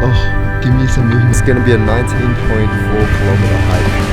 Oh, give me some movement. It's gonna be a 19.4-kilometer hike.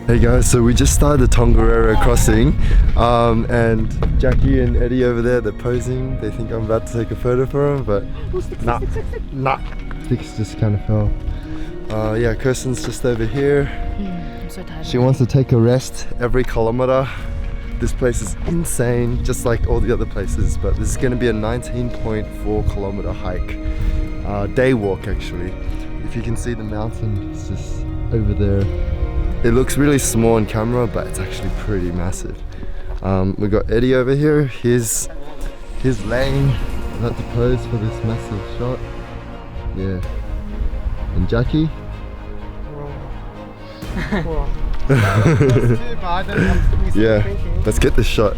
Hey guys, so we just started the Tongariro Crossing and Jackie and Eddie over there, they're posing. They think I'm about to take a photo for them, but nah. Sticks just kind of fell. Yeah, Kirstin's just over here. I'm so tired. She wants to take a rest every kilometer. This place is insane, just like all the other places, but this is going to be a 19.4-kilometer hike. Day walk actually. If you can see the mountain, it's just over there. It looks really small on camera, but it's actually pretty massive. We got Eddie over here. He's laying at the pose for this massive shot. Yeah. And Jackie? Yeah, let's get this shot.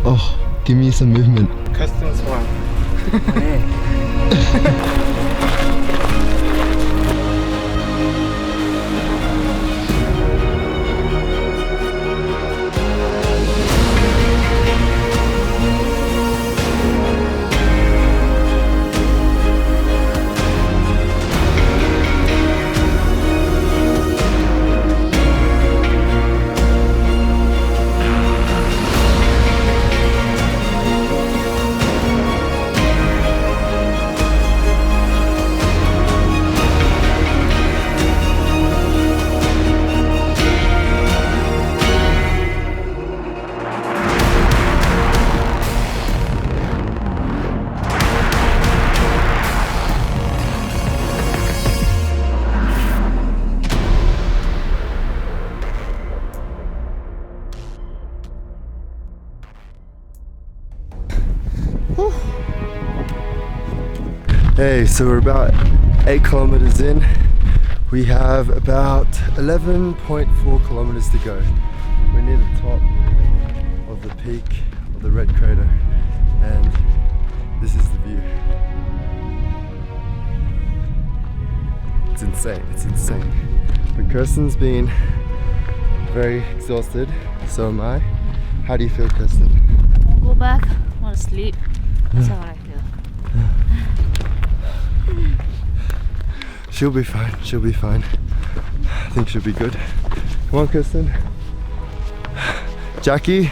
Oh, give me some movement. Kirstin's one. Hey, so we're about 8 kilometers in. We have about 11.4 kilometers to go. We're near the top of the peak of the red crater, and this is the view. It's insane, it's insane. But Kirstin's been very exhausted, so am I. How do you feel, Kirstin? Go back, I want to sleep. That's how I feel. She'll be fine, she'll be fine. I think she'll be good. Come on, Kirstin. Jackie?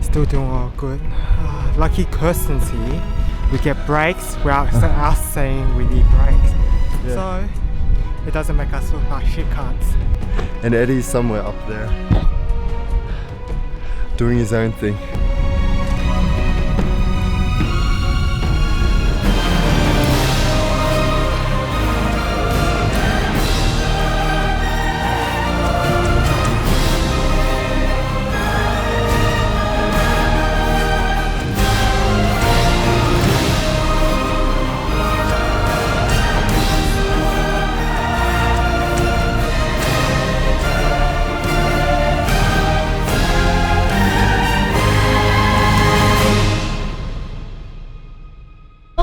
Still doing all good. Lucky Kirstin's here. We get breaks without us saying we need breaks. Yeah. So it doesn't make us look like shit cunts. And Eddie's somewhere up there, doing his own thing.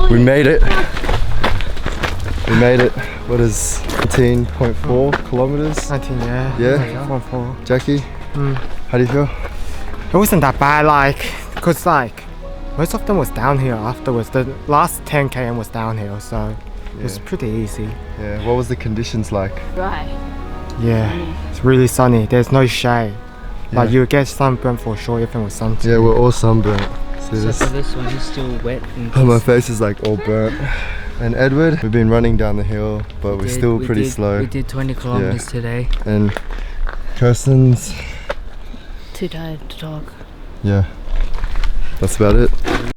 We made it. We made it. What is 19.4 kilometers? 19, yeah. Yeah? 1.4. Jackie? How do you feel? It wasn't that bad, because most of them was downhill afterwards. The last 10 km was downhill, so it was pretty easy. Yeah, what was the conditions like? Dry. Yeah, it's really sunny. There's no shade. Yeah. You get sunburn for sure if it was sunburn. Yeah, we're all sunburnt. See this? So for this one is still wet. Oh, my face is like all burnt. And Edward, we've been running down the hill, but we're still pretty slow. We did 20 kilometers today. And Kirstin's... Too tired to talk. Yeah, that's about it.